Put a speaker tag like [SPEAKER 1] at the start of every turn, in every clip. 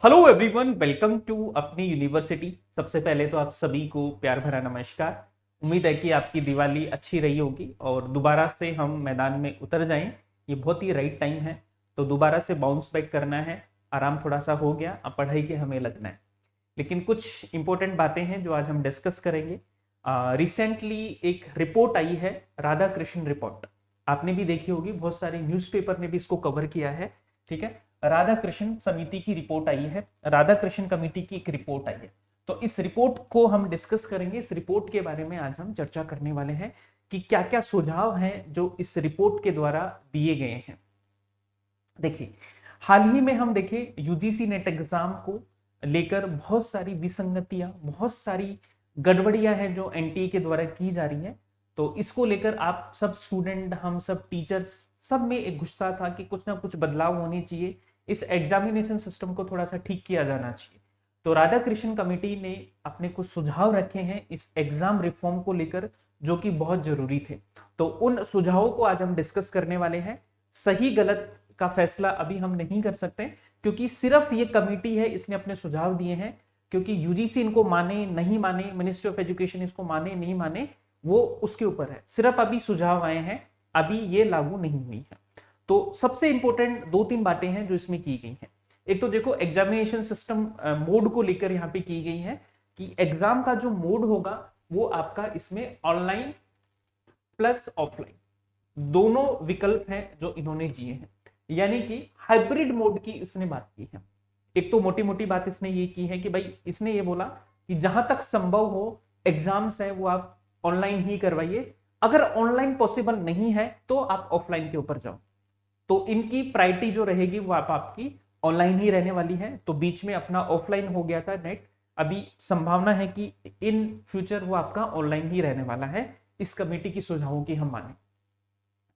[SPEAKER 1] Hello everyone, welcome to अपनी university. सबसे पहले तो आप सभी को प्यार भरा नमस्कार। उम्मीद है कि आपकी दिवाली अच्छी रही होगी और दोबारा से हम मैदान में उतर जाएं। ये बहुत ही राइट टाइम है, तो दोबारा से बाउंस बैक करना है। आराम थोड़ा सा हो गया, अब पढ़ाई के हमें लगना है। लेकिन कुछ इंपॉर्टेंट बातें हैं जो आज हम डिस्कस करेंगे। रिसेंटली एक रिपोर्ट आई है, राधा कृष्ण रिपोर्ट। आपने भी देखी होगी, बहुत सारे न्यूज़पेपर ने भी इसको कवर किया है। ठीक है, राधा कृष्ण समिति की रिपोर्ट आई है, राधा कृष्ण कमेटी की एक रिपोर्ट आई है। तो इस रिपोर्ट को हम डिस्कस करेंगे। इस रिपोर्ट के बारे में आज हम चर्चा करने वाले हैं कि क्या क्या सुझाव हैं जो इस रिपोर्ट के द्वारा दिए गए हैं। देखिए, हाल ही में हम देखें यूजीसी नेट एग्जाम को लेकर बहुत सारी विसंगतियां, बहुत सारी गड़बड़ियां हैं जो एनटीए के द्वारा की जा रही है। तो इसको लेकर आप सब स्टूडेंट, हम सब टीचर्स, सब में एक गुस्सा था कि कुछ ना कुछ बदलाव होने चाहिए, इस एग्जामिनेशन सिस्टम को थोड़ा सा ठीक किया जाना चाहिए। तो राधा कृष्ण कमेटी ने अपने कुछ सुझाव रखे हैं इस एग्जाम रिफॉर्म को लेकर, जो कि बहुत जरूरी थे। तो उन सुझावों को आज हम डिस्कस करने वाले हैं। सही गलत का फैसला अभी हम नहीं कर सकते, क्योंकि सिर्फ ये कमेटी है, इसने अपने सुझाव दिए हैं। क्योंकि यूजीसी इनको माने नहीं माने, मिनिस्ट्री ऑफ एजुकेशन इसको माने नहीं माने, वो उसके ऊपर है। सिर्फ अभी सुझाव आए हैं, अभी ये लागू नहीं हुई है। तो सबसे इंपॉर्टेंट दो तीन बातें हैं जो इसमें की गई हैं। एक तो देखो, एग्जामिनेशन सिस्टम मोड को लेकर यहाँ पे की गई है कि एग्जाम का जो मोड होगा वो आपका इसमें ऑनलाइन प्लस ऑफलाइन दोनों विकल्प हैं जो इन्होंने दिए हैं। यानी कि हाइब्रिड मोड की इसने बात की है। एक तो मोटी मोटी बात इसने ये की है कि भाई, इसने ये बोला कि जहां तक संभव हो एग्जाम्स है वो आप ऑनलाइन ही करवाइए। अगर ऑनलाइन पॉसिबल नहीं है तो आप ऑफलाइन के ऊपर जाओ। तो इनकी प्रायोरिटी जो रहेगी वो आपकी ऑनलाइन ही रहने वाली है। तो बीच में अपना ऑफलाइन हो गया था नेट, अभी संभावना है कि इन फ्यूचर वो आपका ऑनलाइन ही रहने वाला है, इस कमेटी की सुझावों की हम माने।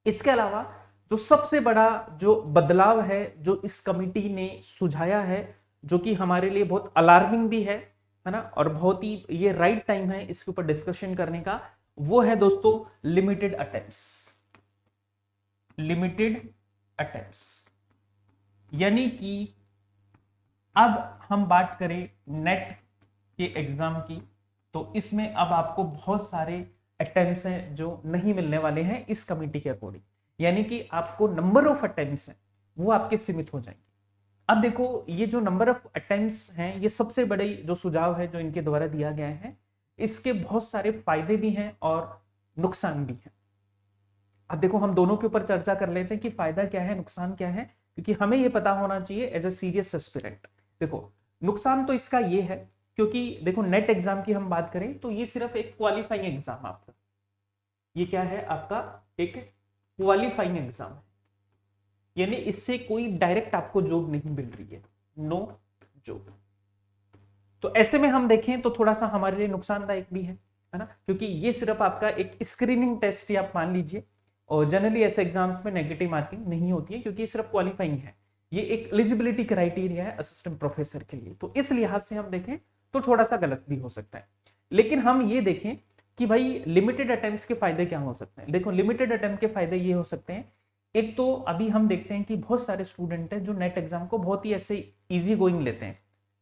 [SPEAKER 1] इसके अलावा जो सबसे बड़ा जो बदलाव है जो इस कमेटी ने सुझाया है, जो कि हमारे लिए बहुत अलार्मिंग भी है ना, और बहुत ही ये राइट टाइम है इसके ऊपर डिस्कशन करने का, वो है दोस्तों लिमिटेड अटेम्प्ट्स। लिमिटेड अटेम्प्ट्स यानी कि अब हम बात करें नेट के एग्जाम की, तो इसमें अब आपको बहुत सारे अटेम्प्ट्स हैं जो नहीं मिलने वाले हैं इस कमेटी के अकॉर्डिंग। यानी कि आपको नंबर ऑफ अटेम्प्ट्स हैं वो आपके सीमित हो जाएंगे। अब देखो, ये जो नंबर ऑफ अटेम्प्ट्स हैं, ये सबसे बड़ी जो सुझाव है जो इनके द्वारा दिया गया है, इसके बहुत सारे फायदे भी हैं और नुकसान भी हैं। अब देखो, हम दोनों के ऊपर चर्चा कर लेते हैं कि फायदा क्या है, नुकसान क्या है, क्योंकि हमें यह पता होना चाहिए एज ए सीरियस एस्पिरेंट। देखो, नुकसान तो इसका ये है, क्योंकि देखो नेट एग्जाम की हम बात करें तो ये सिर्फ एक क्वालिफाइंग एग्जाम आपका, ये क्या है आपका, एक क्वालिफाइंग एग्जाम है। यानी इससे कोई डायरेक्ट आपको जॉब नहीं मिल रही है, नो जॉब। तो ऐसे में हम देखें तो थोड़ा सा हमारे लिए नुकसानदायक भी है ना, क्योंकि ये सिर्फ आपका एक स्क्रीनिंग टेस्ट ही आप मान लीजिए, और जनरली ऐसे एग्जाम्स में नेगेटिव मार्किंग नहीं होती है, क्योंकि ये सिर्फ क्वालिफाइंग है। ये एक एलिजिबिलिटी क्राइटेरिया है असिस्टेंट प्रोफेसर के लिए। तो इस लिहाज से हम देखें तो थोड़ा सा गलत भी हो सकता है। लेकिन हम ये देखें कि भाई लिमिटेड अटेम्प्ट्स के फायदे क्या हो सकते हैं। देखो, लिमिटेड अटेम्प्ट के फायदे ये हो सकते हैं, एक तो अभी हम देखते हैं कि बहुत सारे स्टूडेंट हैं जो नेट एग्जाम को बहुत ही ऐसे इजी गोइंग लेते हैं।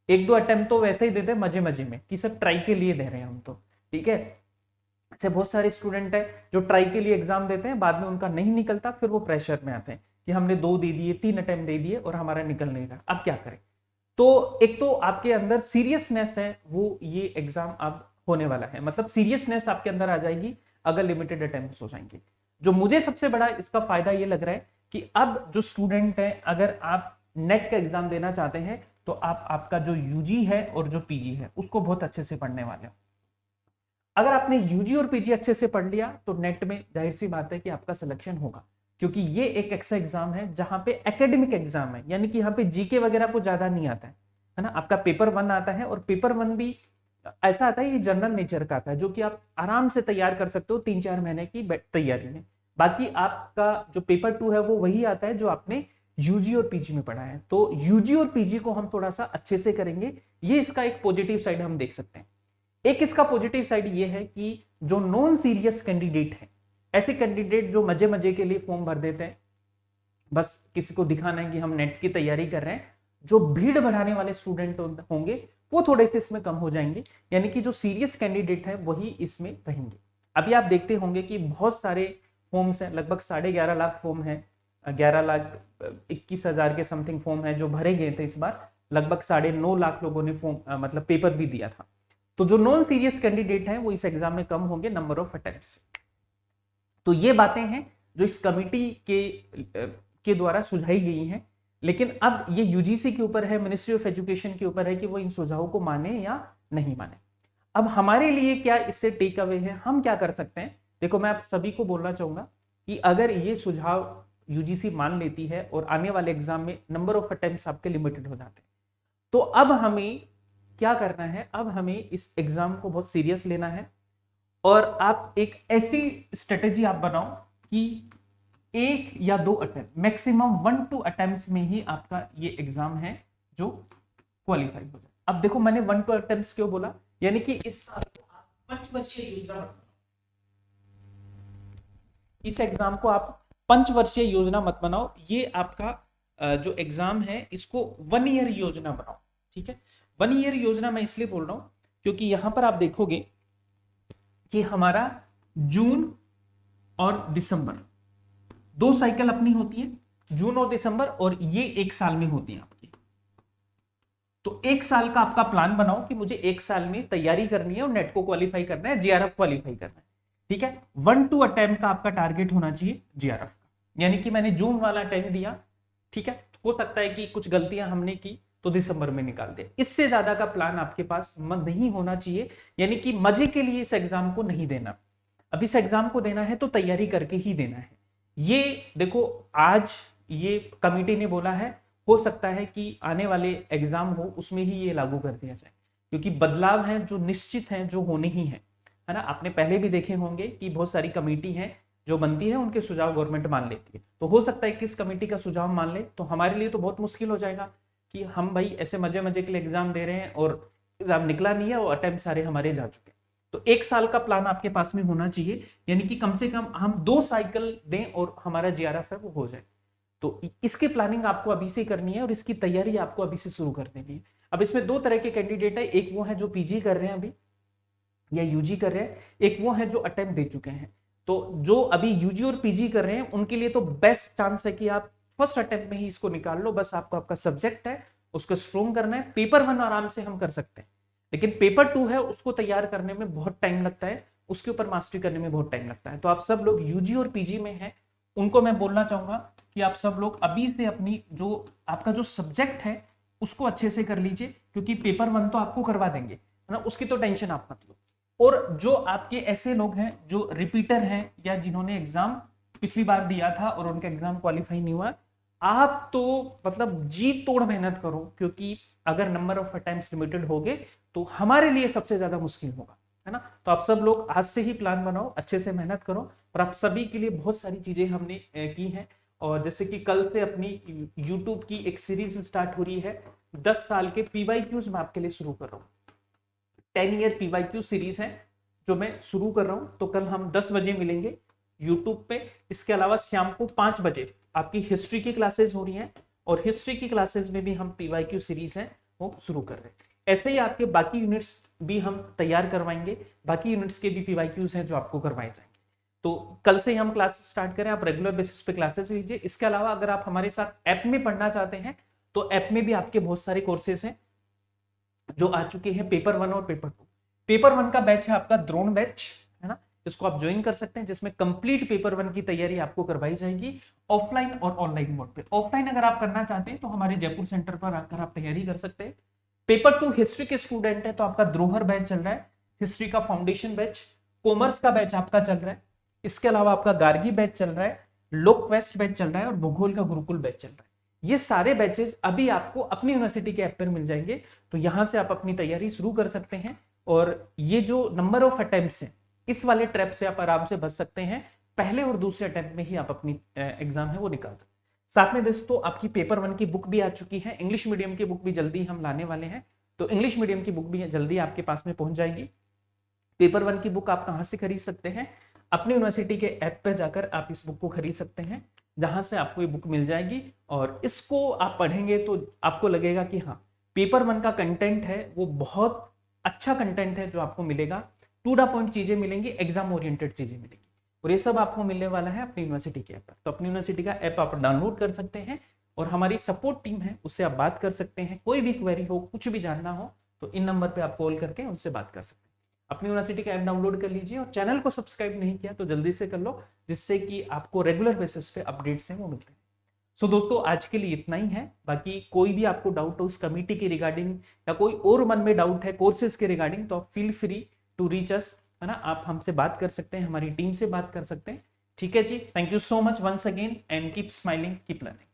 [SPEAKER 1] एक दो अटेम्प्ट तो वैसे ही देते हैं मजे मजे में कि सब ट्राई के लिए दे रहे हैं हम, तो ठीक है। ऐसे बहुत सारे स्टूडेंट हैं जो ट्राई के लिए एग्जाम देते हैं, बाद में उनका नहीं निकलता, फिर वो प्रेशर में आते हैं कि हमने 2 दे दिए, 3 अटेम्प्ट दे दिए और हमारा निकल नहीं रहा, अब क्या करें। तो एक तो आपके अंदर सीरियसनेस है, वो ये एग्जाम अब होने वाला है, मतलब सीरियसनेस आपके अंदर आ जाएगी अगर लिमिटेड अटेम्प्ट्स हो जाएंगे। जो मुझे सबसे बड़ा इसका फायदा ये लग रहा है कि अब जो स्टूडेंट है, अगर आप नेट का एग्जाम देना चाहते हैं तो आप आपका जो यूजी है और जो पीजी है उसको बहुत अच्छे से पढ़ने वाले हो। अगर आपने यूजी और पीजी अच्छे से पढ़ लिया तो नेट में जाहिर सी बात है कि आपका सिलेक्शन होगा, क्योंकि ये एक ऐसा एग्जाम है जहां पे एकेडमिक एग्जाम है। यानी कि यहाँ पे जीके वगैरह को ज्यादा नहीं आता है ना। आपका पेपर 1 आता है, और पेपर 1 भी ऐसा आता है, ये जनरल नेचर का आता है, जो कि आप आराम से तैयार कर सकते हो 3-4 महीने की तैयारी में। बाकी आपका जो पेपर 2 है वो वही आता है जो आपने यूजी और पीजी में पढ़ा है। तो यूजी और पीजी को हम थोड़ा सा अच्छे से करेंगे, ये इसका एक पॉजिटिव साइड हम देख सकते हैं। एक इसका पॉजिटिव साइड ये है कि जो नॉन सीरियस कैंडिडेट है, ऐसे कैंडिडेट जो मजे मजे के लिए फॉर्म भर देते हैं, बस किसी को दिखाना है कि हम नेट की तैयारी कर रहे हैं, जो भीड़ बढ़ाने वाले स्टूडेंट होंगे वो थोड़े से इसमें कम हो जाएंगे, यानी कि जो सीरियस कैंडिडेट है वही इसमें रहेंगे। अभी आप देखते होंगे कि बहुत सारे फॉर्म्स हैं, लगभग 11.5 लाख फॉर्म है, 11,21,000 के समथिंग फॉर्म है जो भरे गए थे इस बार। लगभग 9.5 लाख लोगों ने फॉर्म मतलब पेपर भी दिया था। तो जो नॉन सीरियस कैंडिडेट है वो इस एग्जाम में कम होंगे नंबर ऑफ अटेम्प्ट्स। तो ये बातें हैं जो इस कमिटी के द्वारा सुझाई गई हैं, लेकिन अब ये यूजीसी के ऊपर है, मिनिस्ट्री ऑफ एजुकेशन के ऊपर है कि वो इन सुझावों को माने या नहीं माने। अब हमारे लिए क्या इससे टेक अवे है, हम क्या कर सकते हैं? देखो, मैं आप सभी को बोलना चाहूंगा कि अगर ये सुझाव यूजीसी मान लेती है और आने वाले एग्जाम में नंबर ऑफ अटेम्प्ट्स आपके लिमिटेड हो जाते हैं, तो अब हमें क्या करना है? अब हमें इस एग्जाम को बहुत सीरियस लेना है और आप एक ऐसी स्ट्रेटेजी आप बनाओ कि 1 या 2 अटेम्प्ट, मैक्सिमम 1 2 अटेम्प्ट्स में ही आपका ये एग्जाम है जो क्वालिफाई हो जाए। अब देखो, मैंने 1 2 अटेम्प्ट्स क्यों बोला? यानी कि इस साल आप पंचवर्षीय योजना मत, इस एग्जाम को आप पंचवर्षीय योजना मत बनाओ। ये आपका जो एग्जाम है इसको 1 ईयर योजना बनाओ, ठीक है? 1 ईयर योजना मैं इसलिए बोल रहा हूं क्योंकि यहां पर आप देखोगे कि हमारा जून और दिसंबर 2 साइकिल अपनी होती है, जून और दिसंबर, और ये 1 साल में होती है आपकी। तो 1 साल का आपका प्लान बनाओ कि मुझे 1 साल में तैयारी करनी है और नेट को क्वालिफाई करना है, जीआरएफ क्वालिफाई करना है, ठीक है? 1 2 अटेम्प्ट का आपका टारगेट होना चाहिए जीआरएफ का। यानी कि मैंने जून वाला अटेम्प्ट दिया, ठीक है, हो सकता है कि कुछ गलतियां हमने की तो दिसंबर में निकाल दे। इससे ज्यादा का प्लान आपके पास नहीं होना चाहिए, यानी कि मजे के लिए इस एग्जाम को नहीं देना। अब इस एग्जाम को देना है तो तैयारी करके ही देना है। ये देखो, आज ये कमिटी ने बोला है, हो सकता है कि आने वाले एग्जाम हो उसमें ही ये लागू कर दिया जाए, क्योंकि बदलाव हैं जो निश्चित हैं, जो होने ही है ना? आपने पहले भी देखे होंगे कि बहुत सारी कमेटी है जो बनती है, उनके सुझाव गवर्नमेंट मान लेती है। तो हो सकता है कि इस कमेटी का सुझाव मान ले तो हमारे लिए तो बहुत मुश्किल हो जाएगा कि हम भाई ऐसे मजे मजे के लिए एग्जाम दे रहे हैं और एग्जाम निकला नहीं है और अटेम्प्ट सारे हमारे जा चुके हैं। तो 1 साल का प्लान आपके पास में होना चाहिए, यानी कि कम से कम हम 2 साइकिल दें और हमारा जीआरएफ है वो हो जाए। तो इसकी प्लानिंग आपको अभी से करनी है और इसकी तैयारी आपको अभी से शुरू कर देनी है। अब इसमें 2 तरह के कैंडिडेट है, एक वो है जो पीजी कर रहे हैं अभी या यूजी कर रहे हैं, एक वो है जो अटेम्प्ट दे चुके हैं। तो जो अभी यूजी और पीजी कर रहे हैं उनके लिए तो बेस्ट चांस है कि आप फर्स्ट अटेम्प्ट में ही इसको निकाल लो। बस आपको आपका सब्जेक्ट है उसको स्ट्रॉन्ग करना है। पेपर 1 आराम से हम कर सकते हैं, लेकिन पेपर 2 है उसको तैयार करने में बहुत टाइम लगता है, उसके ऊपर मास्टरी करने में बहुत टाइम लगता है। तो आप सब लोग यूजी और पीजी में हैं, उनको मैं बोलना चाहूंगा कि आप सब लोग अभी से अपनी जो आपका जो सब्जेक्ट है उसको अच्छे से कर लीजिए, क्योंकि पेपर 1 तो आपको करवा देंगे, है ना? उसकी तो टेंशन आप मत लो। और जो आपके ऐसे लोग हैं जो रिपीटर हैं या जिन्होंने एग्जाम पिछली बार दिया था और उनका एग्जाम क्वालिफाई नहीं हुआ, आप तो मतलब जी तोड़ मेहनत करो, क्योंकि अगर नंबर ऑफ अटेम्प्ट्स लिमिटेड हो गए तो हमारे लिए सबसे ज्यादा मुश्किल होगा, है ना? तो आप सब लोग आज से ही प्लान बनाओ, अच्छे से मेहनत करो। और आप सभी के लिए बहुत सारी चीजें हमने की हैं, और जैसे कि कल से अपनी यूट्यूब की एक सीरीज स्टार्ट हो रही है, 10 साल के पीवाईक्यूज मैं आपके लिए शुरू कर रहा हूँ। 10 ईयर पीवाईक्यू सीरीज है जो मैं शुरू कर रहा हूँ। तो कल हम 10 बजे मिलेंगे यूट्यूब पे। इसके अलावा शाम को 5 बजे आपकी हिस्ट्री की क्लासेस हो रही हैं, और हिस्ट्री की क्लासेस में भी हम पीवाईक्यू सीरीज है वो शुरू कर रहे हैं। ऐसे ही आपके बाकी यूनिट्स भी हम तैयार करवाएंगे, बाकी यूनिट्स के भी पीवाईक्यूज हैं जो आपको करवाए जाएंगे। तो कल से ही हम क्लासेस स्टार्ट करें, आप रेगुलर बेसिस पे क्लासेस लीजिए। इसके अलावा अगर आप हमारे साथ ऐप में पढ़ना चाहते हैं तो ऐप में भी आपके बहुत सारे कोर्सेज हैं जो आ चुके हैं, पेपर 1 और पेपर 2। पेपर 1 का बैच है आपका द्रोण बैच, है ना? इसको आप ज्वाइन कर सकते हैं, जिसमें कंप्लीट पेपर 1 की तैयारी आपको करवाई जाएगी ऑफलाइन और ऑनलाइन मोड पे। ऑफलाइन अगर आप करना चाहते हैं तो हमारे जयपुर सेंटर पर आकर आप तैयारी कर सकते हैं। पेपर 2 हिस्ट्री के स्टूडेंट है तो आपका द्रोहर बैच चल रहा है, हिस्ट्री का फाउंडेशन बैच। कॉमर्स का बैच आपका चल रहा है। इसके अलावा आपका गार्गी बैच चल रहा है, लोक क्वेस्ट बैच चल रहा है और भूगोल का गुरुकुल बैच चल रहा है। ये सारे बैचेस अभी आपको अपनी यूनिवर्सिटी के ऐप पर मिल जाएंगे, तो यहां से आप अपनी तैयारी शुरू कर सकते हैं। और ये जो नंबर ऑफ अटेम्प्ट्स हैं, इस वाले ट्रैप से आप आराम से बच सकते हैं। पहले और दूसरे अटेम्प्ट में ही आप अपनी एग्जाम है वो निकाल सकते हैं। साथ में दोस्तों आपकी पेपर 1 की बुक भी आ चुकी है, इंग्लिश मीडियम की बुक भी जल्दी हम लाने वाले हैं, तो इंग्लिश मीडियम की बुक भी जल्दी आपके पास में पहुंच जाएगी। पेपर 1 की बुक आप कहां से खरीद सकते हैं? अपनी यूनिवर्सिटी के ऐप पर जाकर आप इस बुक को खरीद सकते हैं। जहां से आपको ये बुक मिल जाएगी और इसको आप पढ़ेंगे तो आपको लगेगा कि हाँ, पेपर 1 का कंटेंट है वो बहुत अच्छा कंटेंट है जो आपको मिलेगा, टू द पॉइंट चीजें मिलेंगी, एग्जाम ओरिएंटेड चीजें मिलेंगी, और ये सब आपको मिलने वाला है अपनी यूनिवर्सिटी के ऐप पर। तो अपनी यूनिवर्सिटी का ऐप आप डाउनलोड कर सकते हैं और हमारी सपोर्ट टीम है उससे आप बात कर सकते हैं, कोई भी क्वेरी हो, कुछ भी जानना हो तो इन नंबर पे आप कॉल करके उनसे बात कर सकते हैं। अपनी यूनिवर्सिटी का ऐप डाउनलोड कर लीजिए और चैनल को सब्सक्राइब नहीं किया तो जल्दी से कर लो, जिससे कि आपको रेगुलर बेसिस पे अपडेट्स हैं वो मिलते हैं। सो दोस्तों आज के लिए इतना ही है, बाकी कोई भी आपको डाउट हो उस कमिटी के रिगार्डिंग या कोई और मन में डाउट है कोर्सेज के रिगार्डिंग तो feel free to reach us, है ना, आप हमसे बात कर सकते हैं, हमारी टीम से बात कर सकते हैं। ठीक है जी, thank you so much once again and keep smiling, keep learning.